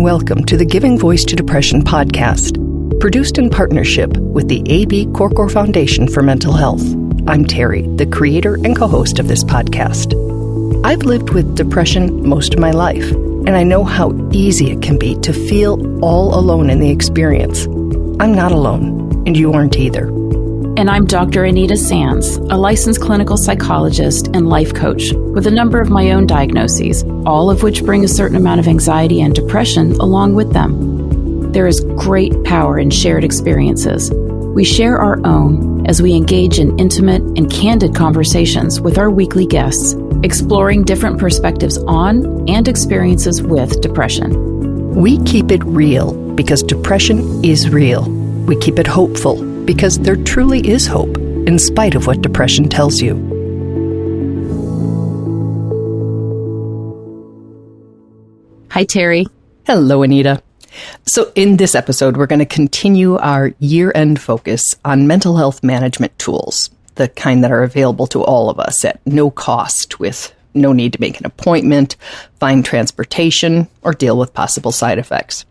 welcome to the Giving Voice to Depression podcast, produced in partnership with the A.B. Korkor Foundation for Mental Health. I'm Terry, the creator and co-host of this podcast. I've lived with depression most of my life, and I know how easy it can be to feel all alone in the experience. I'm not alone, and you aren't either. And I'm Dr. Anita Sands, a licensed clinical psychologist and life coach with a number of my own diagnoses, all of which bring a certain amount of anxiety and depression along with them. There is great power in shared experiences. We share our own as we engage in intimate and candid conversations with our weekly guests, exploring different perspectives on and experiences with depression. We keep it real because depression is real. We keep it hopeful because there truly is hope, in spite of what depression tells you. Hi, Terry. Hello, Anita. So in this episode, we're going to continue our year-end focus on mental health management tools, the kind that are available to all of us at no cost, with no need to make an appointment, find transportation, or deal with possible side effects.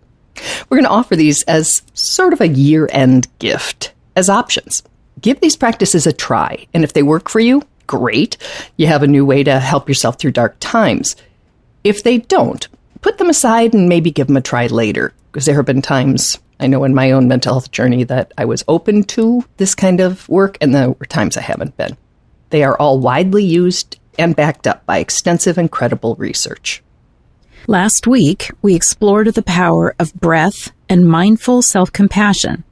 We're going to offer these as sort of a year-end gift, as options. Give these practices a try, and if they work for you, great. You have a new way to help yourself through dark times. If they don't, put them aside and maybe give them a try later, because there have been times, I know in my own mental health journey, that I was open to this kind of work, and there were times I haven't been. They are all widely used and backed up by extensive and credible research. Last week, we explored the power of breath and mindful self-compassion.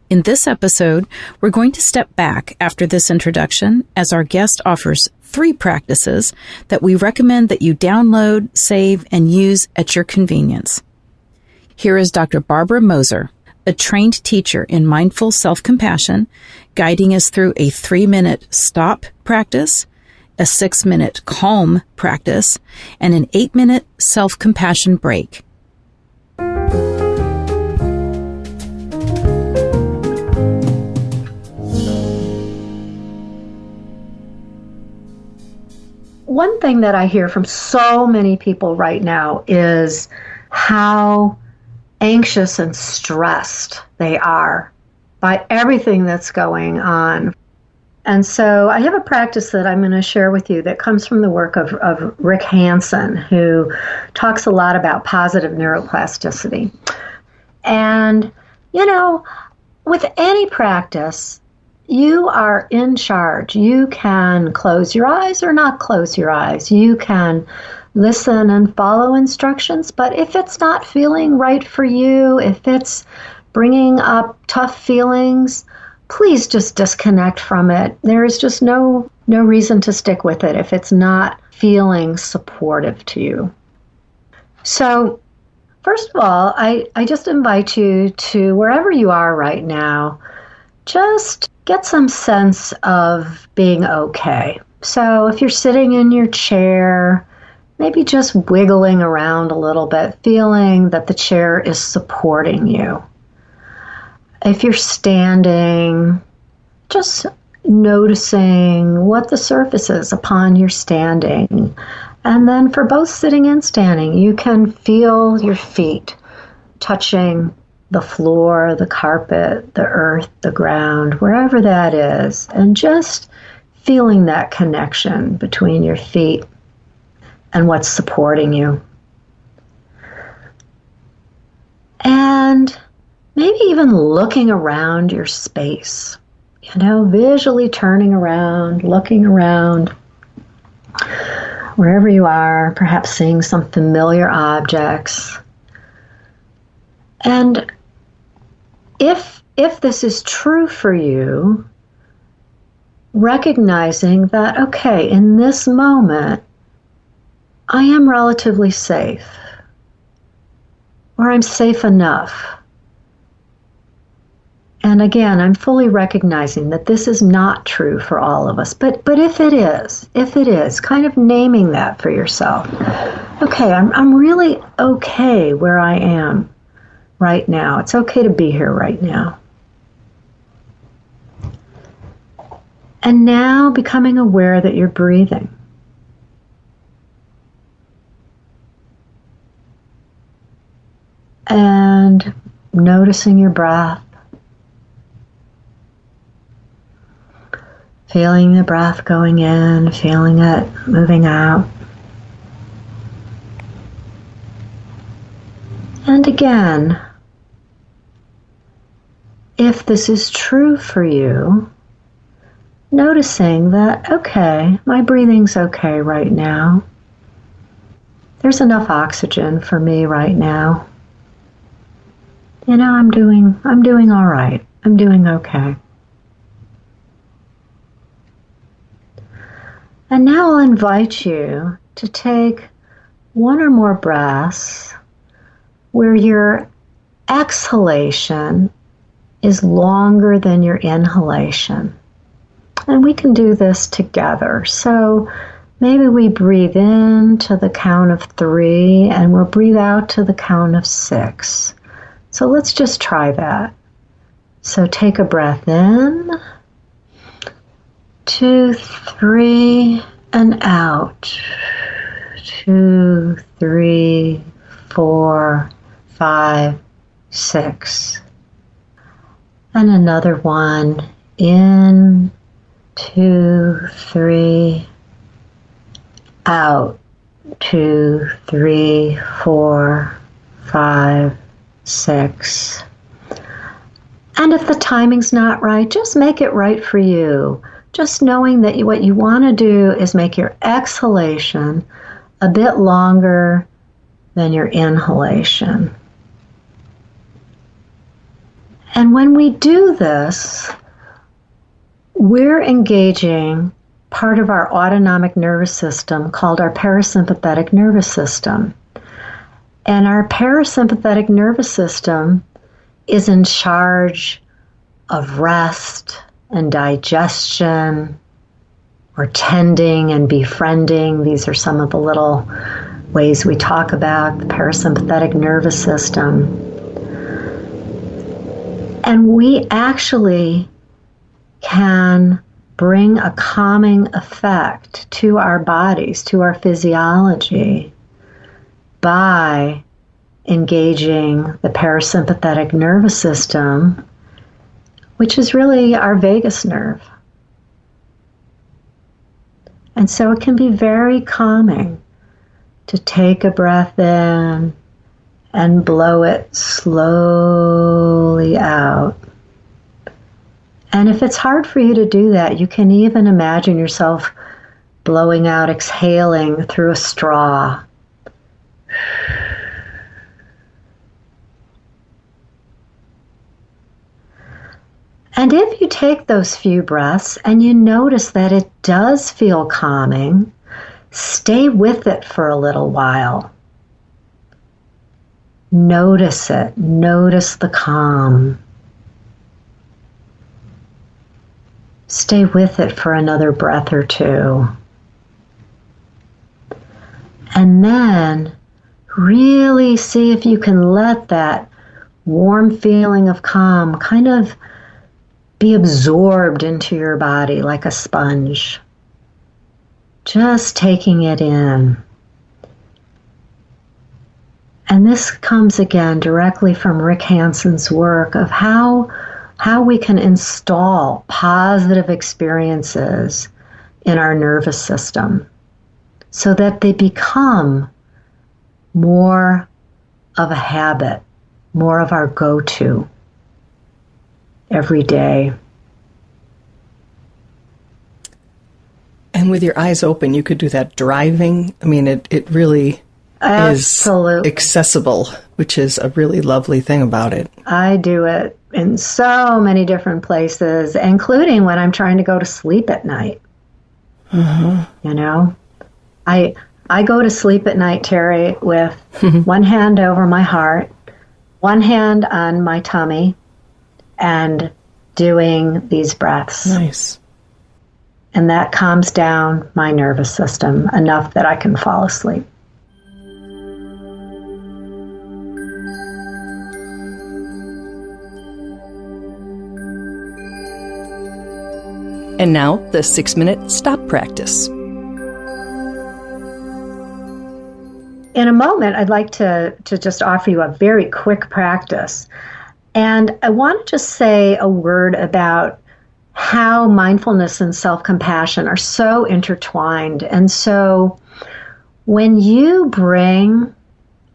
In this episode, we're going to step back after this introduction as our guest offers 3 practices that we recommend that you download, save, and use at your convenience. Here is Dr. Barbara Moser, a trained teacher in mindful self-compassion, guiding us through a 3-minute stop practice, a 6-minute calm practice, and an 8-minute self-compassion break. One thing that I hear from so many people right now is how anxious and stressed they are by everything that's going on. And so I have a practice that I'm going to share with you that comes from the work of Rick Hansen, who talks a lot about positive neuroplasticity. And, you know, with any practice, you are in charge. You can close your eyes or not close your eyes. You can listen and follow instructions, but if it's not feeling right for you, if it's bringing up tough feelings, please just disconnect from it. There is just no reason to stick with it if it's not feeling supportive to you. So, first of all, I just invite you to, wherever you are right now, just get some sense of being okay. So if you're sitting in your chair, maybe just wiggling around a little bit, feeling that the chair is supporting you. If you're standing, just noticing what the surface is upon your standing. And then for both sitting and standing, you can feel your feet touching the floor, the carpet, the earth, the ground, wherever that is, and just feeling that connection between your feet and what's supporting you. And maybe even looking around your space, visually turning around, looking around, wherever you are, perhaps seeing some familiar objects. And if this is true for you, recognizing that, okay, in this moment, I am relatively safe, or I'm safe enough. And again, I'm fully recognizing that this is not true for all of us. But if it is, kind of naming that for yourself. Okay, I'm really okay where I am right now. It's okay to be here right now. And now becoming aware that you're breathing. noticing your breath. Feeling the breath going in, feeling it moving out. And again, if this is true for you, noticing that, okay, my breathing's okay right now. There's enough oxygen for me right now. You know, I'm doing all right. I'm doing okay. And now I'll invite you to take one or more breaths where your exhalation is longer than your inhalation. And we can do this together. So maybe we breathe in to the count of 3 and we'll breathe out to the count of 6. So let's just try that. So take a breath in, 2, 3, and out. 2, 3, 4, 5, 6. And another one. In, 2, 3, out. 2, 3, 4, 5, 6. And if the timing's not right, just make it right for you. Just knowing that what you want to do is make your exhalation a bit longer than your inhalation. And when we do this, we're engaging part of our autonomic nervous system called our parasympathetic nervous system. And our parasympathetic nervous system is in charge of rest and digestion, or tending and befriending. These are some of the little ways we talk about the parasympathetic nervous system. And we actually can bring a calming effect to our bodies, to our physiology, by engaging the parasympathetic nervous system, which is really our vagus nerve. And so it can be very calming to take a breath in and blow it slowly out. And if it's hard for you to do that, you can even imagine yourself blowing out, exhaling through a straw. And if you take those few breaths and you notice that it does feel calming, stay with it for a little while. Notice it. Notice the calm. Stay with it for another breath or two. And then really see if you can let that warm feeling of calm kind of be absorbed into your body like a sponge. Just taking it in. And this comes again directly from Rick Hanson's work of how we can install positive experiences in our nervous system so that they become more of a habit, more of our go-to every day. And with your eyes open, you could do that driving. I mean, it really Absolutely. is accessible, which is a really lovely thing about it. I do it in so many different places, including when I'm trying to go to sleep at night. Uh-huh. You know, I go to sleep at night, Terry, with one hand over my heart, one hand on my tummy, and doing these breaths. Nice. And that calms down my nervous system enough that I can fall asleep. And now, the 6-minute stop practice. In a moment, I'd like to just offer you a very quick practice And I want to just say a word about how mindfulness and self-compassion are so intertwined. And so when you bring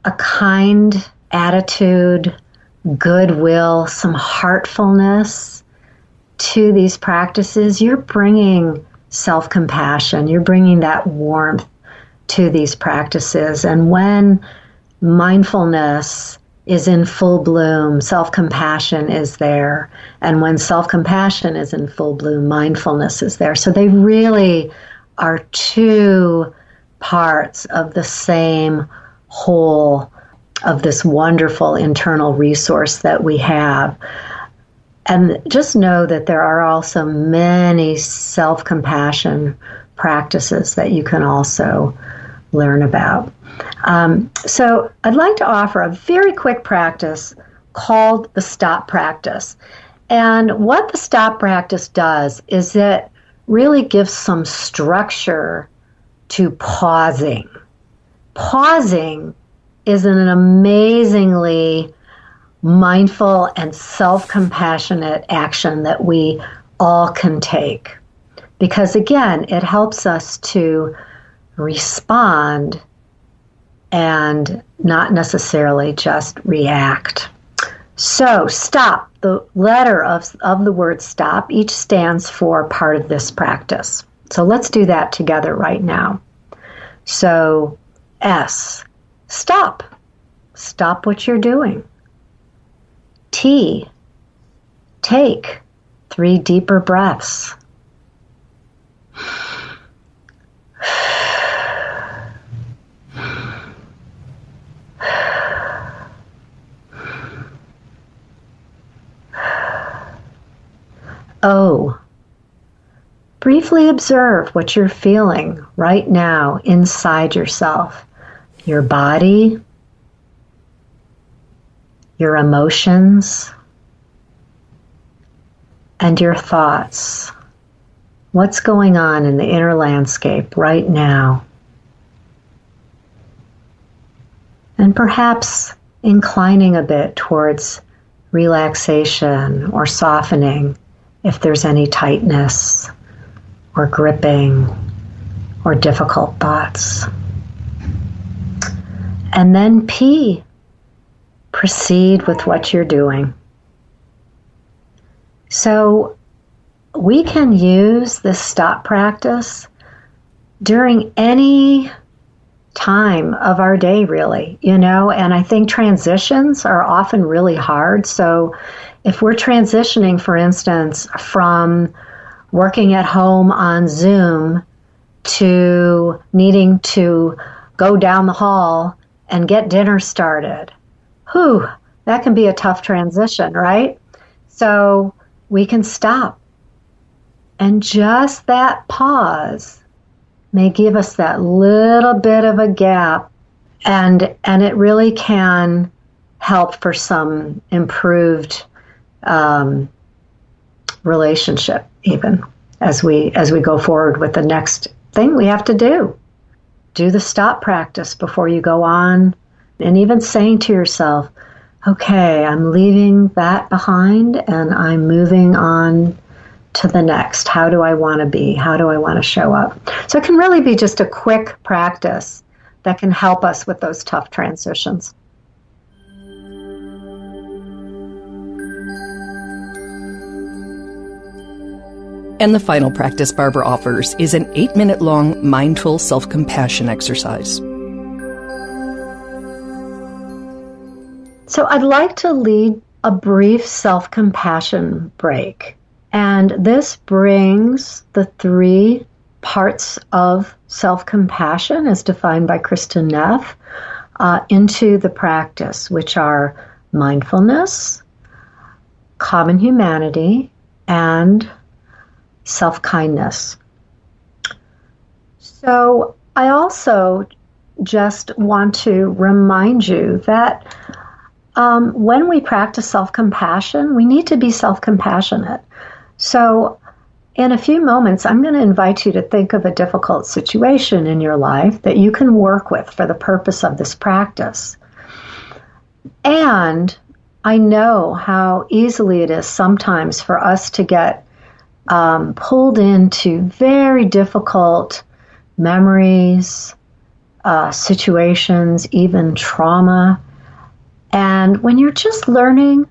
a kind attitude, goodwill, some heartfulness to these practices, you're bringing self-compassion, you're bringing that warmth to these practices. And when mindfulness is in full bloom, self-compassion is there. And when self-compassion is in full bloom, mindfulness is there. So they really are two parts of the same whole of this wonderful internal resource that we have. And just know that there are also many self-compassion practices that you can also learn about. So I'd like to offer a very quick practice called the stop practice. And what the stop practice does is it really gives some structure to pausing. Pausing is an amazingly mindful and self-compassionate action that we all can take. Because again, it helps us to respond and not necessarily just react. So stop, the letter of the word stop, each stands for part of this practice. So let's do that together right now. So S, stop. Stop what you're doing. T, take 3 deeper breaths. O, briefly observe what you're feeling right now inside yourself, your body, your emotions, and your thoughts. What's going on in the inner landscape right now? And perhaps inclining a bit towards relaxation or softening if there's any tightness or gripping or difficult thoughts. And then P, proceed with what you're doing. So we can use this stop practice during any time of our day, really, and I think transitions are often really hard. So if we're transitioning, for instance, from working at home on Zoom to needing to go down the hall and get dinner started, that can be a tough transition, right? So we can stop. And just that pause may give us that little bit of a gap, and it really can help for some improved relationship, even as we go forward with the next thing we have to do. Do the stop practice before you go on, and even saying to yourself, okay, I'm leaving that behind and I'm moving on to the next. How do I want to be? How do I want to show up? So it can really be just a quick practice that can help us with those tough transitions. And the final practice Barbara offers is an 8-minute-long mindful self-compassion exercise. So I'd like to lead a brief self-compassion break. And this brings the 3 parts of self-compassion, as defined by Kristin Neff, into the practice, which are mindfulness, common humanity, and self-kindness. So I also just want to remind you that when we practice self-compassion, we need to be self-compassionate. So in a few moments, I'm going to invite you to think of a difficult situation in your life that you can work with for the purpose of this practice. And I know how easily it is sometimes for us to get pulled into very difficult memories, situations, even trauma. And when you're just learning,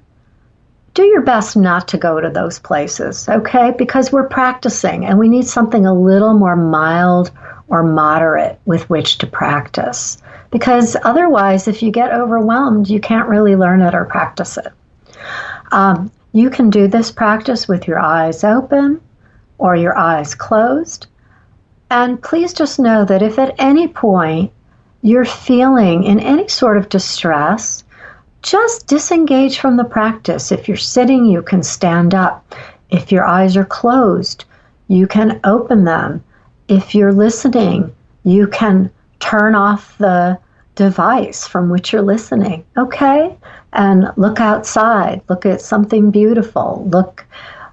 do your best not to go to those places, okay? Because we're practicing and we need something a little more mild or moderate with which to practice. Because otherwise, if you get overwhelmed, you can't really learn it or practice it. You can do this practice with your eyes open or your eyes closed. And please just know that if at any point you're feeling in any sort of distress, just disengage from the practice. If you're sitting, you can stand up. If your eyes are closed, you can open them. If you're listening, you can turn off the device from which you're listening, okay? And look outside, look at something beautiful,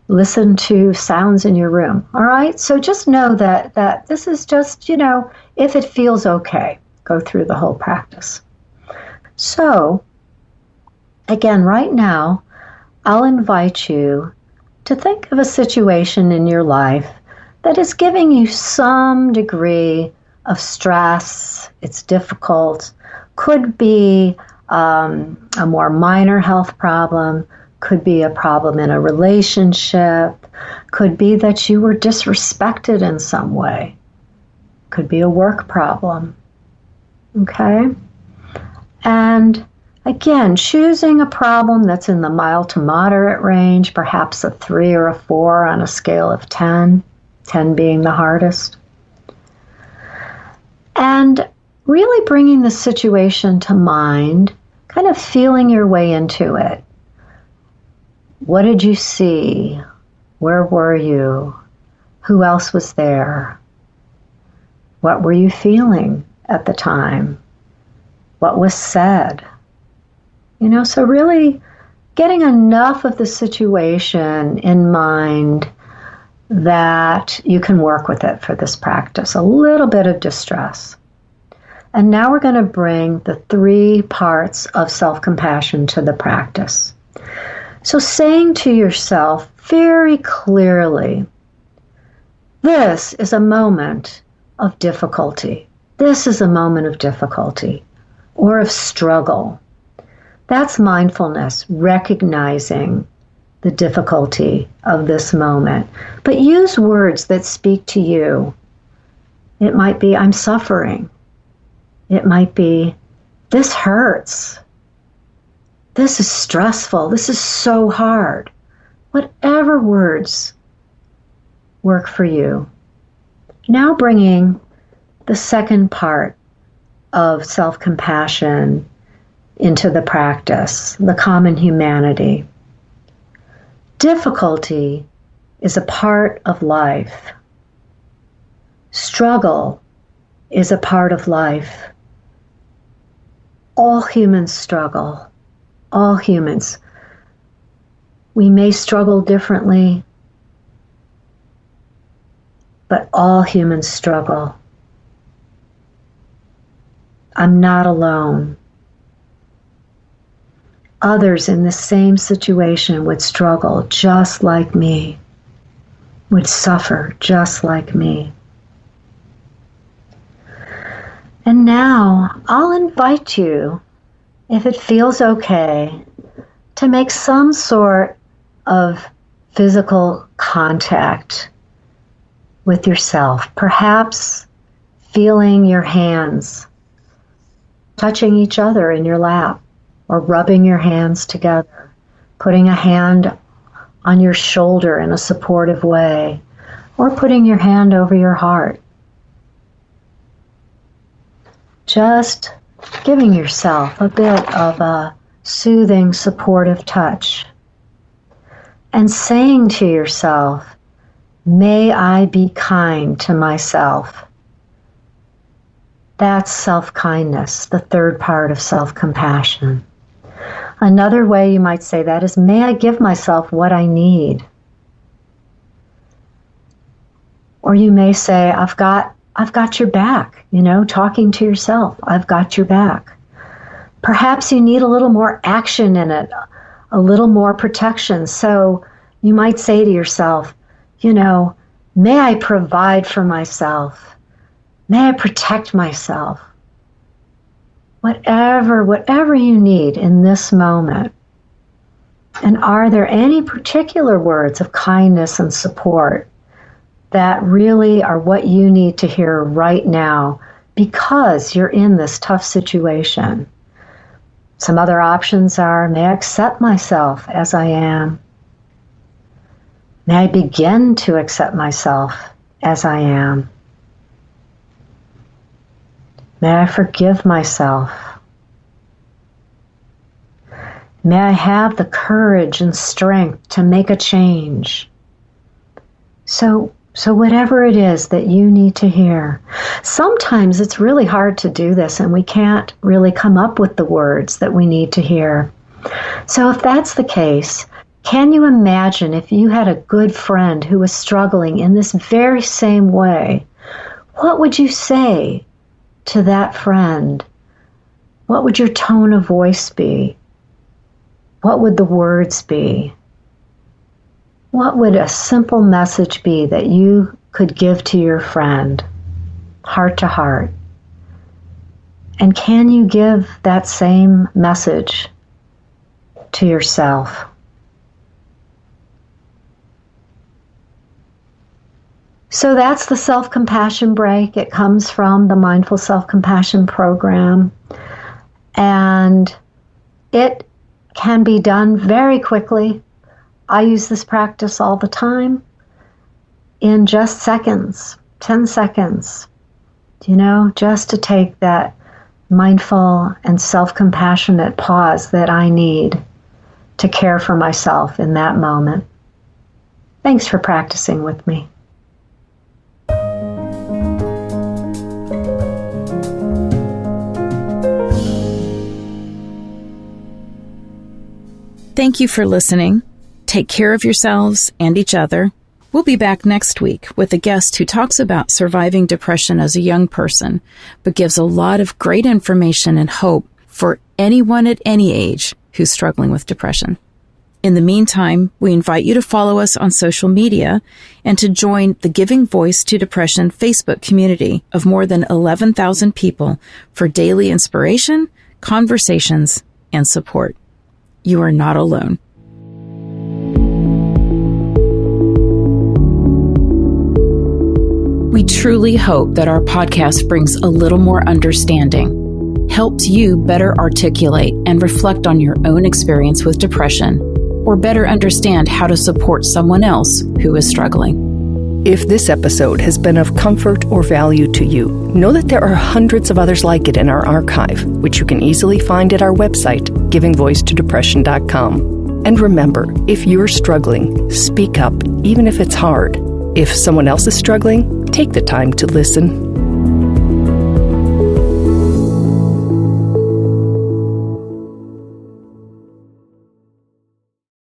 listen to sounds in your room, all right? So just know that this is just, if it feels okay, go through the whole practice. So, again, right now, I'll invite you to think of a situation in your life that is giving you some degree of stress. It's difficult. Could be a more minor health problem. Could be a problem in a relationship. Could be that you were disrespected in some way. Could be a work problem. Okay? And again, choosing a problem that's in the mild to moderate range, perhaps a 3 or a 4 on a scale of 10, 10 being the hardest. And really bringing the situation to mind, kind of feeling your way into it. What did you see? Where were you? Who else was there? What were you feeling at the time? What was said? So really getting enough of the situation in mind that you can work with it for this practice, a little bit of distress. And now we're going to bring the 3 parts of self-compassion to the practice. So saying to yourself very clearly, this is a moment of difficulty. This is a moment of difficulty or of struggle. That's mindfulness, recognizing the difficulty of this moment. But use words that speak to you. It might be, I'm suffering. It might be, this hurts. This is stressful. This is so hard. Whatever words work for you. Now bringing the second part of self-compassion into the practice, the common humanity. Difficulty is a part of life. Struggle is a part of life. All humans struggle. All humans. We may struggle differently, but all humans struggle. I'm not alone. Others in the same situation would struggle just like me, would suffer just like me. And now I'll invite you, if it feels okay, to make some sort of physical contact with yourself. Perhaps feeling your hands touching each other in your lap, or rubbing your hands together, putting a hand on your shoulder in a supportive way, or putting your hand over your heart. Just giving yourself a bit of a soothing, supportive touch. And saying to yourself, may I be kind to myself. That's self-kindness, the third part of self-compassion. Another way you might say that is, may I give myself what I need. Or you may say, I've got your back, talking to yourself, I've got your back. Perhaps you need a little more action in it, a little more protection. So you might say to yourself, may I provide for myself? May I protect myself? Whatever you need in this moment. And are there any particular words of kindness and support that really are what you need to hear right now because you're in this tough situation? Some other options are, may I accept myself as I am? May I begin to accept myself as I am? May I forgive myself? May I have the courage and strength to make a change? So whatever it is that you need to hear. Sometimes it's really hard to do this and we can't really come up with the words that we need to hear. So if that's the case, can you imagine if you had a good friend who was struggling in this very same way? What would you say to that friend? What would your tone of voice be? What would the words be? What would a simple message be that you could give to your friend, heart to heart? And can you give that same message to yourself? So that's the self-compassion break. It comes from the Mindful Self-Compassion program. And it can be done very quickly. I use this practice all the time in just seconds, 10 seconds, just to take that mindful and self-compassionate pause that I need to care for myself in that moment. Thanks for practicing with me. Thank you for listening. Take care of yourselves and each other. We'll be back next week with a guest who talks about surviving depression as a young person, but gives a lot of great information and hope for anyone at any age who's struggling with depression. In the meantime, we invite you to follow us on social media and to join the Giving Voice to Depression Facebook community of more than 11,000 people for daily inspiration, conversations, and support. You are not alone. We truly hope that our podcast brings a little more understanding, helps you better articulate and reflect on your own experience with depression, or better understand how to support someone else who is struggling. If this episode has been of comfort or value to you, know that there are hundreds of others like it in our archive, which you can easily find at our website, givingvoicetodepression.com. And remember, if you're struggling, speak up, even if it's hard. If someone else is struggling, take the time to listen.